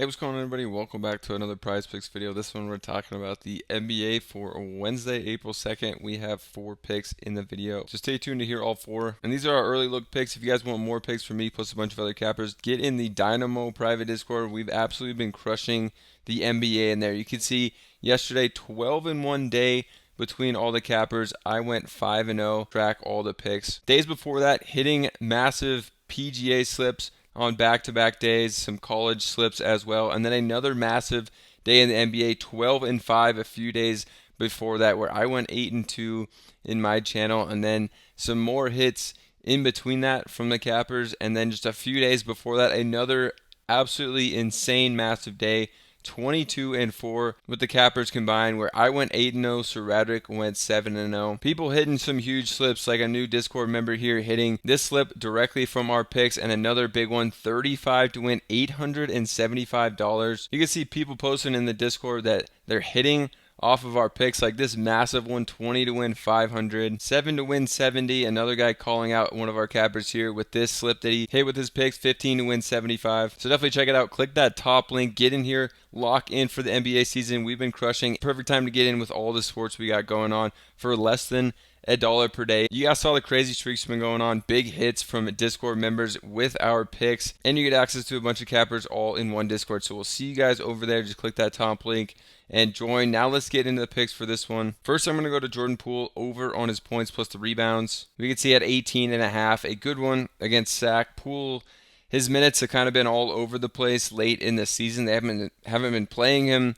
Hey, what's going on, everybody? Welcome back to another Prizepicks video. This one we're talking about the NBA for Wednesday, April 2nd. We have 4 picks in the video. So stay tuned to hear all 4. And these are our early look picks. If you guys want more picks from me, plus a bunch of other cappers, get in the Dynamo private Discord. We've absolutely been crushing the NBA in there. You can see yesterday, 12 in one day between all the cappers. I went 5-0, track all the picks. Days before that, hitting massive PGA slips on back-to-back days, some college slips as well, and then another massive day in the NBA, 12-5 a few days before that, where I went 8-2 in my channel, and then some more hits in between that from the cappers, and then just a few days before that, another absolutely insane massive day, 22-4 with the cappers combined, where I went 8-0, so Radrick went 7-0. People hitting some huge slips, like a new Discord member here hitting this slip directly from our picks, and another big one, 35 to win $875. You can see people posting in the Discord that they're hitting off of our picks, like this massive one, 20 to win 500, 7 to win 70. Another guy calling out one of our cappers here with this slip that he hit with his picks, 15 to win 75. So definitely check it out. Click that top link, get in here, lock in for the NBA season. We've been crushing. Perfect time to get in with all the sports we got going on for less than $1 per day. You guys saw the crazy streaks been going on, big hits from Discord members with our picks, and you get access to a bunch of cappers all in one Discord. So we'll see you guys over there. Just click that top link and join. Now let's get into the picks for this one. First, I'm going to go to Jordan Poole over on his points plus the rebounds. We can see at 18.5, a good one against Sac. Poole, his minutes have kind of been all over the place late in the season. They haven't been playing him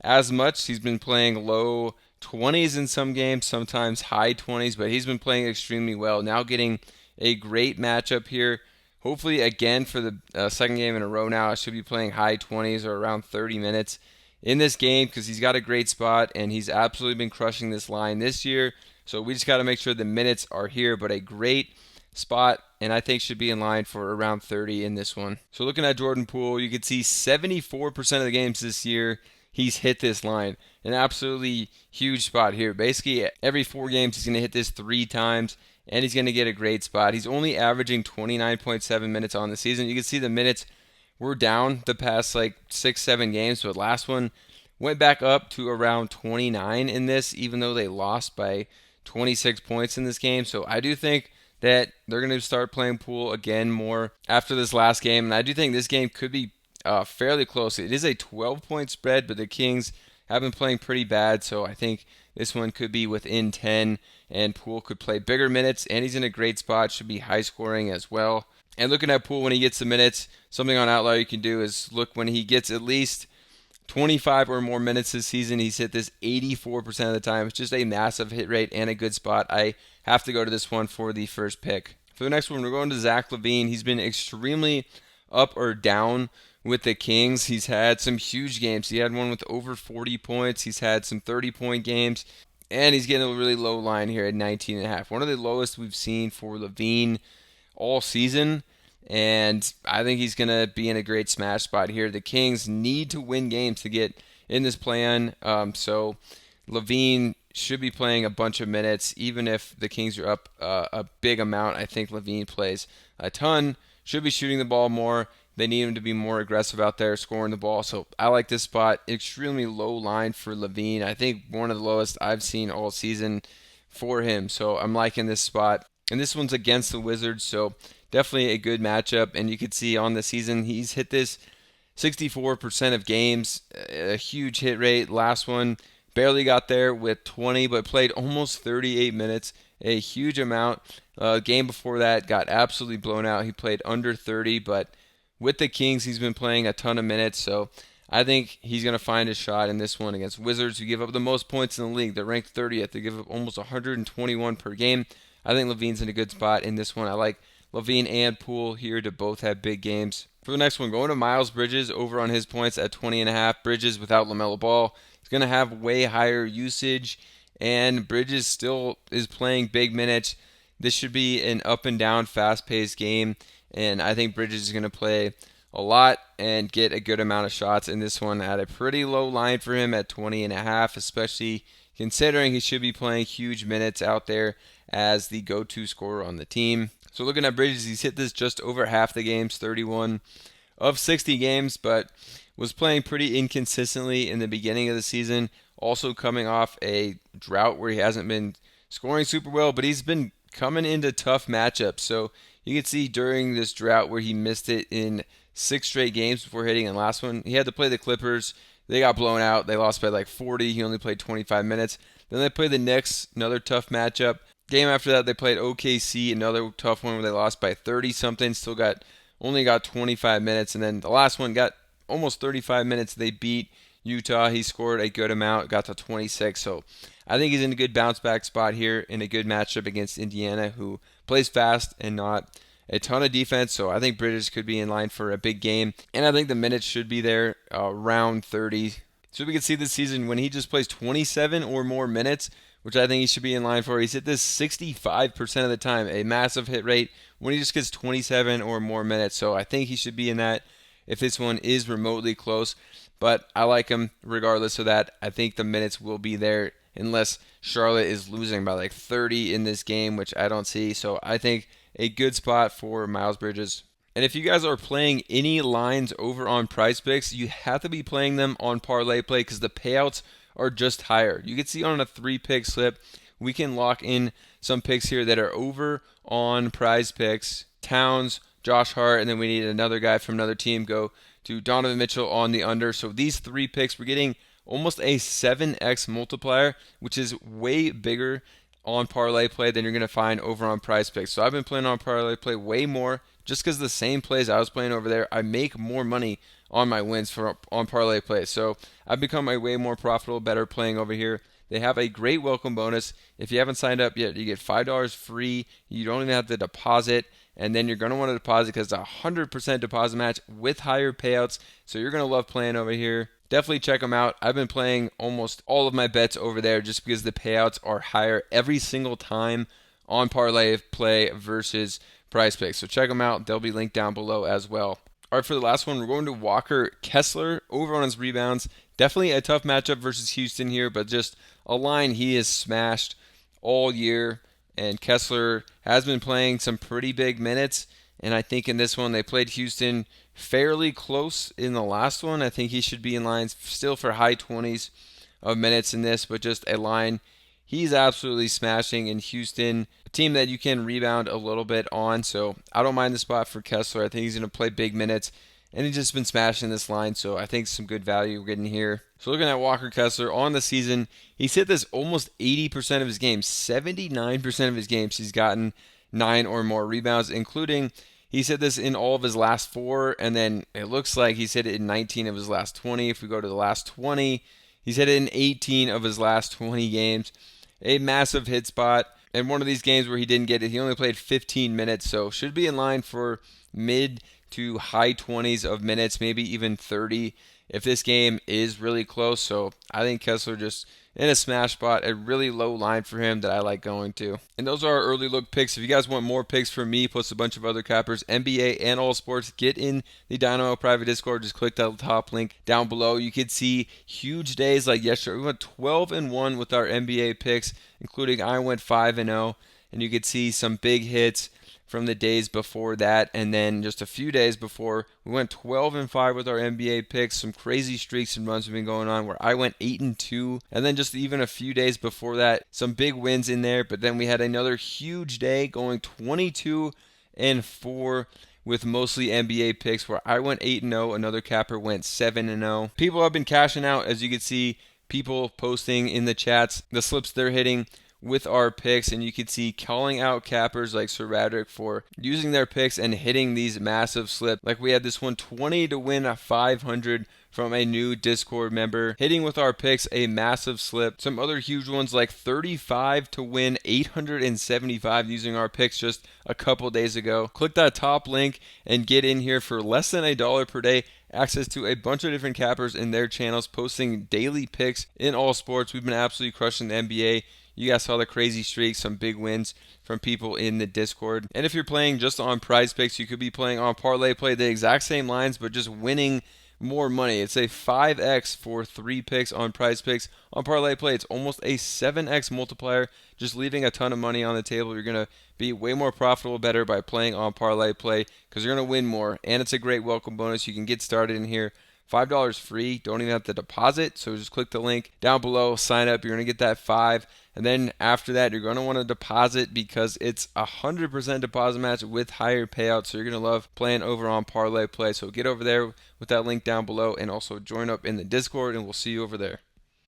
as much. He's been playing low 20s in some games, sometimes high 20s, but he's been playing extremely well. Now getting a great matchup here. Hopefully, again, for the second game in a row now, I should be playing high 20s or around 30 minutes in this game because he's got a great spot and he's absolutely been crushing this line this year. So we just got to make sure the minutes are here, but a great spot, and I think should be in line for around 30 in this one. So looking at Jordan Poole, you can see 74% of the games this year he's hit this line. An absolutely huge spot here. Basically, every 4 games he's going to hit this 3 times, and he's going to get a great spot. He's only averaging 29.7 minutes on the season. You can see the minutes were down the past like 6-7 games, but last one went back up to around 29 in this, even though they lost by 26 points in this game. So I do think that they're going to start playing Poole again more after this last game, and I do think this game could be fairly close. It is a 12-point spread, but the Kings have been playing pretty bad, so I think this one could be within 10, and Poole could play bigger minutes, and he's in a great spot. Should be high scoring as well. And looking at Poole when he gets the minutes, something on Outlier you can do is look when he gets at least 25 or more minutes this season. He's hit this 84% of the time. It's just a massive hit rate and a good spot. I have to go to this one for the first pick. For the next one, we're going to Zach LaVine. He's been extremely up or down with the Kings. He's had some huge games. He had one with over 40 points. He's had some 30-point games. And he's getting a really low line here at 19.5. One of the lowest we've seen for LaVine all season. And I think he's going to be in a great smash spot here. The Kings need to win games to get in this plan. So LaVine should be playing a bunch of minutes. Even if the Kings are up a big amount, I think LaVine plays a ton. Should be shooting the ball more. They need him to be more aggressive out there, scoring the ball. So I like this spot. Extremely low line for LaVine. I think one of the lowest I've seen all season for him. So I'm liking this spot. And this one's against the Wizards, so definitely a good matchup. And you can see on the season, he's hit this 64% of games. A huge hit rate. Last one, barely got there with 20, but played almost 38 minutes. A huge amount. Game before that got absolutely blown out. He played under 30, but with the Kings, he's been playing a ton of minutes, so I think he's going to find a shot in this one against Wizards, who give up the most points in the league. They're ranked 30th. They give up almost 121 per game. I think LaVine's in a good spot in this one. I like LaVine and Poole here to both have big games. For the next one, going to Miles Bridges over on his points at 20.5. Bridges without LaMelo Ball is going to have way higher usage, and Bridges still is playing big minutes. This should be an up and down, fast-paced game, and I think Bridges is going to play a lot and get a good amount of shots in this one at a pretty low line for him at 20.5, especially considering he should be playing huge minutes out there as the go-to scorer on the team. So looking at Bridges, he's hit this just over half the games, 31 of 60 games, but was playing pretty inconsistently in the beginning of the season, also coming off a drought where he hasn't been scoring super well, but he's been coming into tough matchups. So you can see during this drought where he missed it in 6 straight games before hitting the last one, he had to play the Clippers. They got blown out. They lost by like 40. He only played 25 minutes. Then they played the Knicks, another tough matchup. Game after that, they played OKC, another tough one where they lost by 30 something. Only got 25 minutes, and then the last one got almost 35 minutes. They beat Utah. He scored a good amount, got to 26. So I think he's in a good bounce back spot here in a good matchup against Indiana, who plays fast and not a ton of defense. So I think Bridges could be in line for a big game, and I think the minutes should be there around 30. So we can see this season when he just plays 27 or more minutes, which I think he should be in line for. He's hit this 65% of the time, a massive hit rate when he just gets 27 or more minutes. So I think he should be in that if this one is remotely close. But I like him regardless of that. I think the minutes will be there unless Charlotte is losing by like 30 in this game, which I don't see. So I think a good spot for Miles Bridges. And if you guys are playing any lines over on Prizepicks, you have to be playing them on parlay play because the payouts are just higher. You can see on a 3-pick slip, we can lock in some picks here that are over on Prizepicks. Towns, Josh Hart, and then we need another guy from another team go to Donovan Mitchell on the under. So these 3 picks, we're getting almost a 7x multiplier, which is way bigger on parlay play than you're going to find over on Prizepicks. So I've been playing on parlay play way more just because the same plays I was playing over there, I make more money on my wins on parlay play. So I've become a way more profitable, better playing over here. They have a great welcome bonus. If you haven't signed up yet, you get $5 free. You don't even have to deposit. And then you're going to want to deposit because it's a 100% deposit match with higher payouts. So you're going to love playing over here. Definitely check them out. I've been playing almost all of my bets over there just because the payouts are higher every single time on parlay play versus Prizepicks. So check them out. They'll be linked down below as well. All right, for the last one, we're going to Walker Kessler over on his rebounds. Definitely a tough matchup versus Houston here, but just a line he has smashed all year. And Kessler has been playing some pretty big minutes. And I think in this one, they played Houston fairly close in the last one. I think he should be in line still for high 20s of minutes in this, but just a line he's absolutely smashing in Houston, a team that you can rebound a little bit on. So I don't mind the spot for Kessler. I think he's going to play big minutes, and he's just been smashing this line. So I think some good value we're getting here. So looking at Walker Kessler on the season, he's hit this almost 80% of his games. 79% of his games he's gotten 9 or more rebounds, including he's hit this in all of his last 4, and then it looks like he's hit it in 19 of his last 20. If we go to the last 20, he's hit it in 18 of his last 20 games. A massive hit spot. And one of these games where he didn't get it, he only played 15 minutes, so should be in line for mid to high 20s of minutes, maybe even 30 if this game is really close. So I think Kessler just in a smash spot, a really low line for him that I like going to. And those are our early look picks. If you guys want more picks from me, plus a bunch of other cappers, NBA and all sports, get in the Dynamo private Discord. Just click that top link down below. You could see huge days like yesterday. We went 12-1 with our NBA picks, including I went 5-0. And you could see some big hits from the days before that, and then just a few days before, we went 12-5 with our NBA picks. Some crazy streaks and runs have been going on where I went 8-2, and then just even a few days before that, some big wins in there. But then we had another huge day going 22-4 with mostly NBA picks where I went 8-0, another capper went 7-0. People have been cashing out, as you can see, people posting in the chats the slips they're hitting with our picks, and you can see calling out cappers like Sir Radrick for using their picks and hitting these massive slips. Like we had this one 20 to win a 500 from a new Discord member, hitting with our picks a massive slip. Some other huge ones like 35 to win 875 using our picks just a couple days ago. Click that top link and get in here for less than $1 per day. Access to a bunch of different cappers in their channels, posting daily picks in all sports. We've been absolutely crushing the NBA. You guys saw the crazy streaks, some big wins from people in the Discord. And if you're playing just on Prizepicks, you could be playing on Parlay Play, the exact same lines, but just winning more money. It's a 5x for 3 picks on Prizepicks. On Parlay Play, it's almost a 7x multiplier, just leaving a ton of money on the table. You're going to be way more profitable, better by playing on Parlay Play because you're going to win more. And it's a great welcome bonus. You can get started in here $5 free. Don't even have to deposit. So just click the link down below, sign up. You're going to get that 5. And then after that, you're going to want to deposit because it's 100% deposit match with higher payouts. So you're going to love playing over on Parlay Play. So get over there with that link down below and also join up in the Discord, and we'll see you over there.